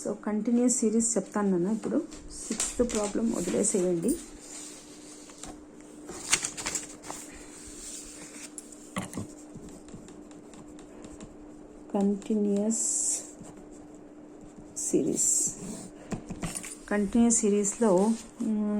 So continuous series చెప్తాను నాన్న. ఇప్పుడు 6th ప్రాబ్లం వదిలేసేయండి. కంటిన్యూస్ సిరీస్లో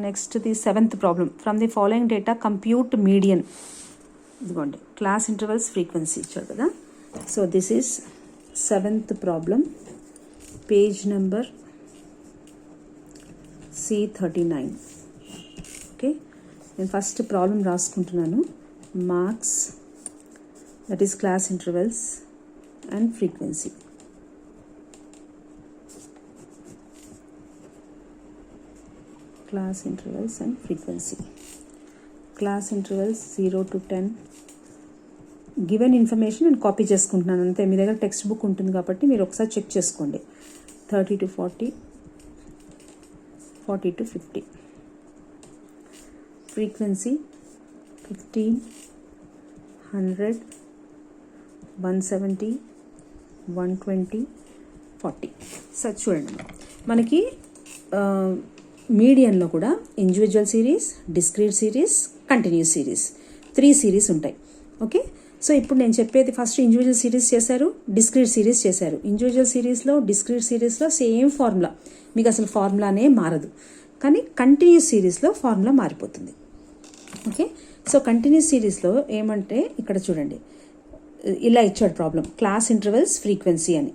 నెక్స్ట్ది 7th problem. From the following data compute median. ఇదిగోండి క్లాస్ ఇంటర్వల్స్ ఫ్రీక్వెన్సీ ఇచ్చాడు కదా. So this is 7th problem, page number C39. Okay, నేను ఫస్ట్ ప్రాబ్లం రాసుకుంటున్నాను. Marks, that is class intervals and frequency. Class intervals and frequency. Class intervals 0 to 10. Given information నేను copy చేసుకుంటున్నాను అంతే. మీ దగ్గర text book ఉంటుంది కాబట్టి మీరు ఒకసారి చెక్ చేసుకోండి. 30 to 40, 40 to 50. ఫ్రీక్వెన్సీ 15, 100, 170, 120, 40. సార్ చూడండి, మనకి మీడియన్లో కూడా individual series, discrete series, continuous series 3 series ఉంటాయి. ఓకే, సో ఇప్పుడు నేను చెప్పేది ఫస్ట్ ఇండివిజువల్ సిరీస్ చేశారు, డిస్క్రీట్ సిరీస్ చేశారు. ఇండివిజువల్ సిరీస్లో, డిస్క్రీట్ సిరీస్లో సేమ్ ఫార్ములా, మీకు అసలు ఫార్ములానే మారదు. కానీ కంటిన్యూస్ సిరీస్లో ఫార్ములా మారిపోతుంది. ఓకే, సో కంటిన్యూస్ సిరీస్లో ఏమంటే ఇక్కడ చూడండి, ఇలా ఇచ్చాడు ప్రాబ్లం. క్లాస్ ఇంటర్వల్స్ ఫ్రీక్వెన్సీ అని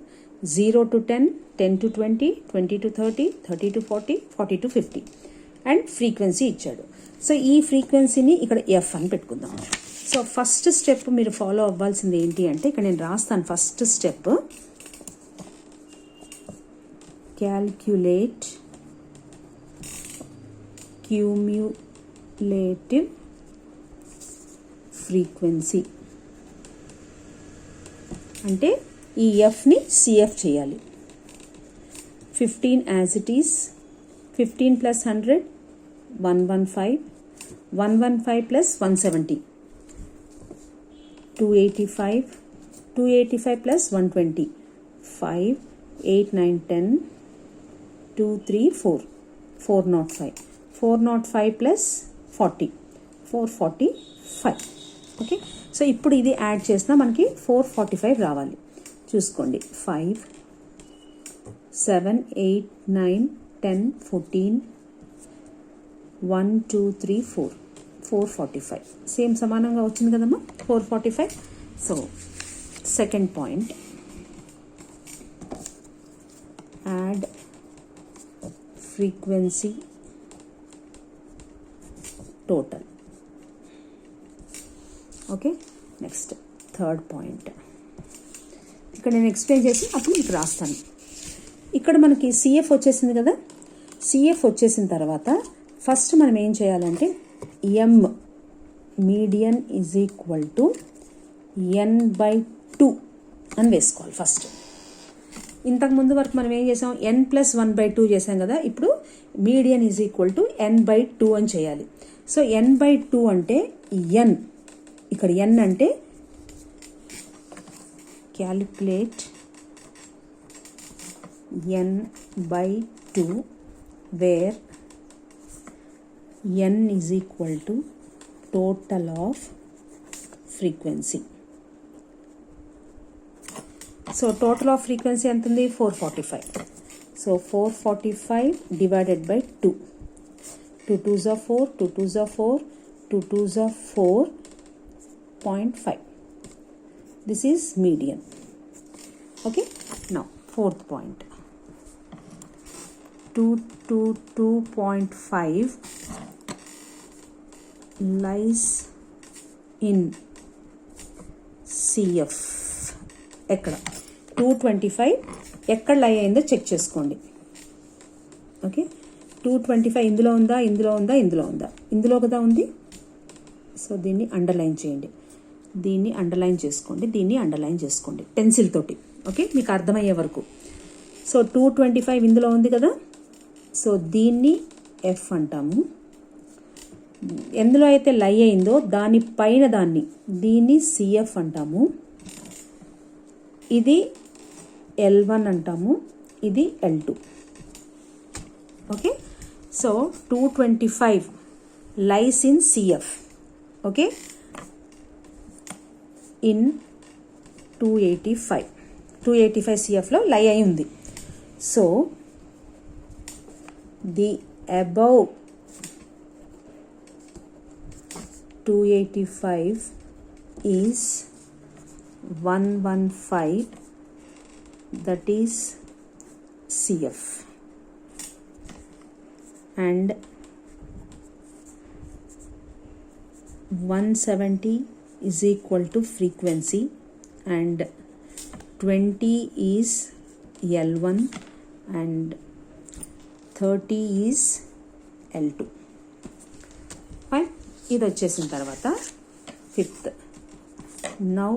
0 to 10, 10 to 20, 20 to 30, 30 to 40, 40 to 50 and frequency ఇచ్చాడు. సో ఈ ఫ్రీక్వెన్సీని ఇక్కడ ఎఫ్ అని పెట్టుకుందాం. సో ఫస్ట్ స్టెప్ మీరు ఫాలో అవ్వాల్సింది ఏంటి అంటే, ఇక్కడ నేను రాస్తాను. First step calculate cumulative frequency. అంటే ఈ ఎఫ్ని సిఎఫ్ చేయాలి. 15 as it is, 15 plus 100 115, 115 plus 170 285, 285 plus 120 5, 8, 9, 10 2, 3, 4 405, 405 plus 40 445. Okay, so ఇప్పుడు ఇది యాడ్ చేసినా మనకి 445 రావాలి. చూసుకోండి, 5, 7, 8, 9, 10, 14, 1, 2, 3, 4 445 సేమ్ సమానంగా వచ్చింది కదమ్మా 445. So second point, add frequency total. Okay, next third point ఇక్కడ నేను ఎక్స్ప్లెయిన్ చేసి అప్పుడు మీకు రాస్తాను. ఇక్కడ మనకి సిఎఫ్ వచ్చేసింది కదా. సిఎఫ్ వచ్చేసిన తర్వాత ఫస్ట్ మనం ఏం చేయాలంటే M median is equal to n/2 అని వేసుకోవాలి ఫస్ట్. ఇంతకుముందు వరకు మనం ఏం చేసాం, n+1/2 చేసాం కదా. ఇప్పుడు median is equal to n/2 అని చేయాలి. సో n/2 అంటే n, ఇక్కడ n అంటే calculate n/2 where n is equal to total of frequency. So total of frequency ఎంత ఉంది, 445. So 445 divided by 2. 2 2s are 4, 2 2s are 4, 2 2s are 4.5. This is median. Okay, now fourth point, 2 to 2.5 lies in CF. ఎక్కడ 225 ఎక్కడ లై అయిందో check చేసుకోండి. Okay, 225 ఇందులో ఉందా, ఇందులో ఉందా, ఇందులో ఉందా, ఇందులో కదా ఉంది. సో దీన్ని అండర్లైన్ చేయండి, దీన్ని అండర్లైన్ చేసుకోండి, దీన్ని అండర్లైన్ చేసుకోండి పెన్సిల్ తోటి. ఓకే, మీకు అర్థమయ్యే వరకు. సో 225 ఇందులో ఉంది కదా. సో దీన్ని ఎఫ్ అంటాము. ఎందులో అయితే లై అయిందో దాని పైన దీన్ని సిఎఫ్ అంటాము. ఇది L1 అంటాము, ఇది L2. Okay, so 225 lies in CF. Okay, in 285 CFలో లై అయి ఉంది. So the above 285 is 115, that is CF, and 170 is equal to frequency, and 20 is L1, and 30 is L2. Fine, ఇది వచ్చేసిన తర్వాత fifth, now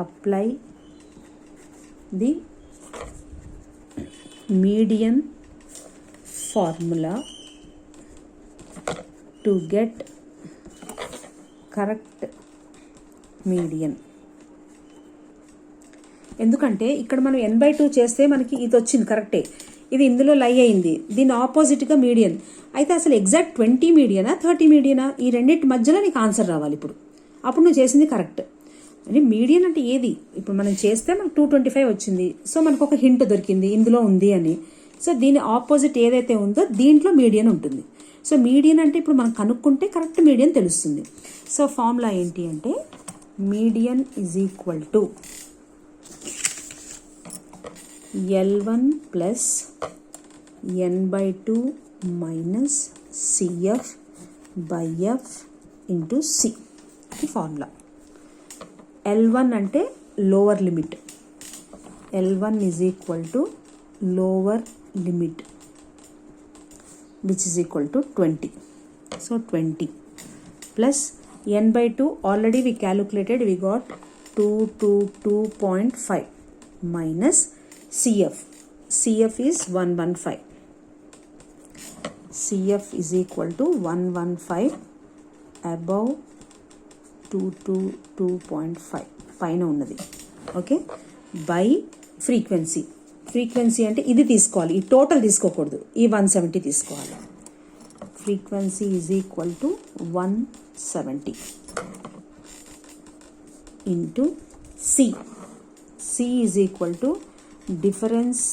apply the median formula to get correct median. ఎందుకంటే ఇక్కడ మనం n/2 చేస్తే మనకి ఇది వచ్చింది కరెక్టే, ఇది ఇందులో లై అయింది, దీని ఆపోజిట్గా మీడియన్. అయితే అసలు ఎగ్జాక్ట్ 20 మీడియనా 30 మీడియనా, ఈ రెండింటి మధ్యలో నీకు ఆన్సర్ రావాలి. ఇప్పుడు అప్పుడు నువ్వు చేసింది కరెక్ట్. అంటే మీడియన్ అంటే ఏది, ఇప్పుడు మనం చేస్తే మనకు 225 వచ్చింది, సో మనకు ఒక హింట్ దొరికింది ఇందులో ఉంది అని. సో దీని ఆపోజిట్ ఏదైతే ఉందో దీంట్లో మీడియన్ ఉంటుంది. సో మీడియన్ అంటే ఇప్పుడు మనం కనుక్కుంటే కరెక్ట్ మీడియన్ తెలుస్తుంది. సో ఫార్ములా ఏంటి అంటే median is equal to L1 plus n/2 minus CF by F into C. ఈ ఫార్ములా. L1 అంటే lower limit, L1 is equal to lower limit which is equal to 20. So 20 plus n/2 already we calculated, we got 222.5 minus CF is 115. CF is equal to 115 above 222.5 పైన ఉన్నది. Okay, by frequency అంటే ఇది తీసుకోవాలి, ఈ total తీసుకోకూడదు, ఈ 170 తీసుకోవాలి. Frequency is equal to 170 into C is equal to difference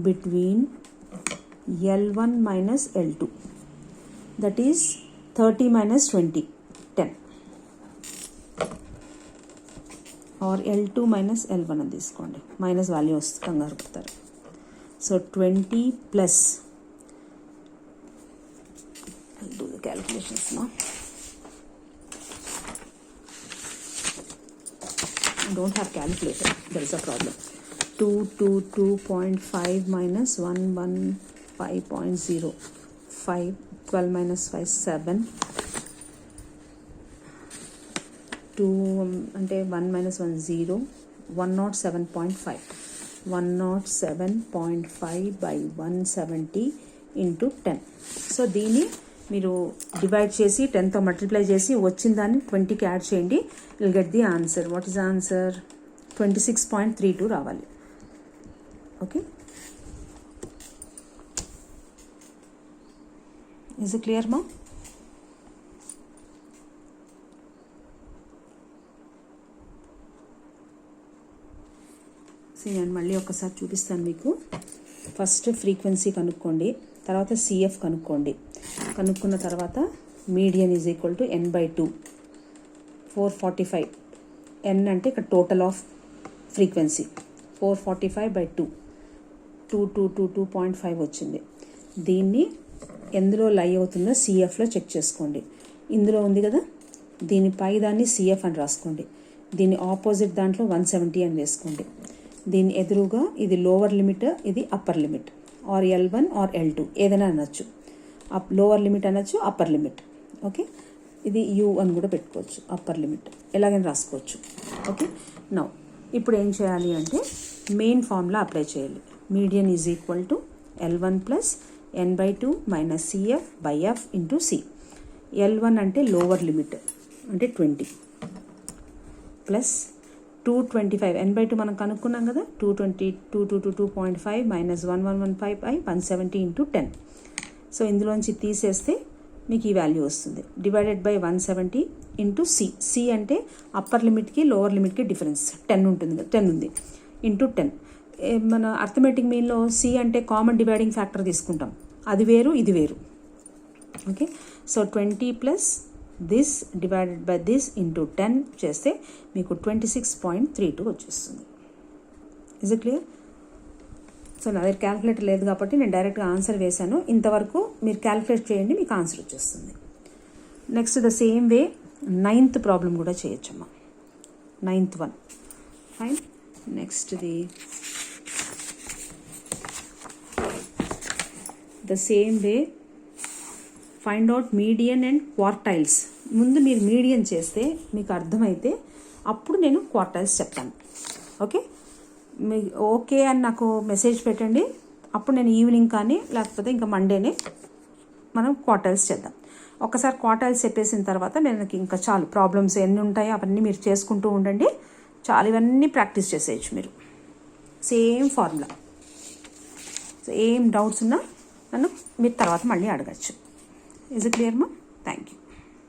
between L1 minus L2, that is 30 minus 20, 10, or L2 minus L1 అని తీసుకోండి, మైనస్ వాల్యూ వస్తుంది, కంగారు పడతారు. So 20 plus, do the calculations now. I don't have calculator, there is a problem. 222.5 minus 115.0, 5, 12 minus 5, 7, 2 అంటే 1 minus 1 0, 107.5, 107.5 by 170 into 10. So దీన్ని మీరు divide చేసి 10తో multiply చేసి వచ్చిన దాన్ని 20కి యాడ్ చేయండి, will get the answer. What is answer? 26.32 రావాలి. ఓకే, ఈజ్ ఇట్ క్లియర్ మా? నేను మళ్ళీ ఒకసారి చూపిస్తాను మీకు. ఫస్ట్ ఫ్రీక్వెన్సీ కనుక్కోండి, తర్వాత CF కనుక్కోండి. కనుక్కున్న తర్వాత median is equal to n/2, 445. n అంటే ఇక్కడ టోటల్ ఆఫ్ ఫ్రీక్వెన్సీ, 445/2, 2222.5 వచ్చింది. దీన్ని ఎందులో లై అవుతుందో CFలో చెక్ చేసుకోండి. ఇందులో ఉంది కదా, దీని పై దాన్ని CF అని రాసుకోండి, దీని ఆపోజిట్ దాంట్లో 170 అని వేసుకోండి. దీని ఎదురుగా ఇది లోవర్ లిమిట్, ఇది upper limit, or L1 or L2 ఏదైనా అనొచ్చు. లోవర్ లిమిట్ అనొచ్చు, అప్పర్ లిమిట్. ఓకే, ఇది U అని కూడా పెట్టుకోవచ్చు, అప్పర్ లిమిట్ ఎలాగైనా రాసుకోవచ్చు. ఓకే, నౌ ఇప్పుడు ఏం చేయాలి అంటే మెయిన్ ఫార్ములా అప్లై చేయాలి. Median is equal to L1 plus n/2 minus CF by F into C. L1 అంటే లోవర్ లిమిట్ అంటే 20 ప్లస్ 225 n/2 మనం కనుక్కున్నాం కదా, 2.5 మైనస్ 1115 170 ఇంటూ 10. సో ఇందులోంచి తీసేస్తే మీకు ఈ వాల్యూ వస్తుంది. డివైడెడ్ బై 170 ఇంటూ సి అంటే అప్పర్ లిమిట్కి లోవర్ లిమిట్కి డిఫరెన్స్ 10 ఉంటుంది కదా, 10 ఉంది ఇంటూ 10. మన అర్థమెటిక్ మీన్లో సి అంటే కామన్ డివైడింగ్ ఫ్యాక్టర్ తీసుకుంటాం, అది వేరు ఇది వేరు. Okay, so 20 plus this divided by this into 10 చేస్తే మీకు 26.32 వచ్చేస్తుంది. Is it clear? సో నా దగ్గర క్యాలిక్యులేటర్ లేదు కాబట్టి నేను డైరెక్ట్గా ఆన్సర్ వేశాను. ఇంతవరకు మీరు క్యాలిక్యులేట్ చేయండి, మీకు ఆన్సర్ వచ్చేస్తుంది. Next the same way 9th problem కూడా చేయొచ్చమ్మా. 9th one fine. Next the same way find out median and quartiles. ముందు మీరు మీడియన్ చేస్తే మీకు అర్థమైతే అప్పుడు నేను క్వార్టైల్స్ చెప్తాను. ఓకే, మీ ఓకే అని నాకు మెసేజ్ పెట్టండి, అప్పుడు నేను ఈవినింగ్ కానీ లేకపోతే ఇంకా మండేనే మనం క్వార్టైల్స్ చేద్దాం. ఒకసారి క్వార్టైల్స్ చెప్పేసిన తర్వాత నేను ఇంకా చాలు, ప్రాబ్లమ్స్ ఎన్ని ఉంటాయో అవన్నీ మీరు చేసుకుంటూ ఉండండి. చాలు, ఇవన్నీ ప్రాక్టీస్ చేసేయచ్చు మీరు. Same formula. సో ఏం డౌట్స్ ఉన్నా నన్ను మీరు తర్వాత మళ్ళీ అడగచ్చు. Is it clear, ma? Thank you.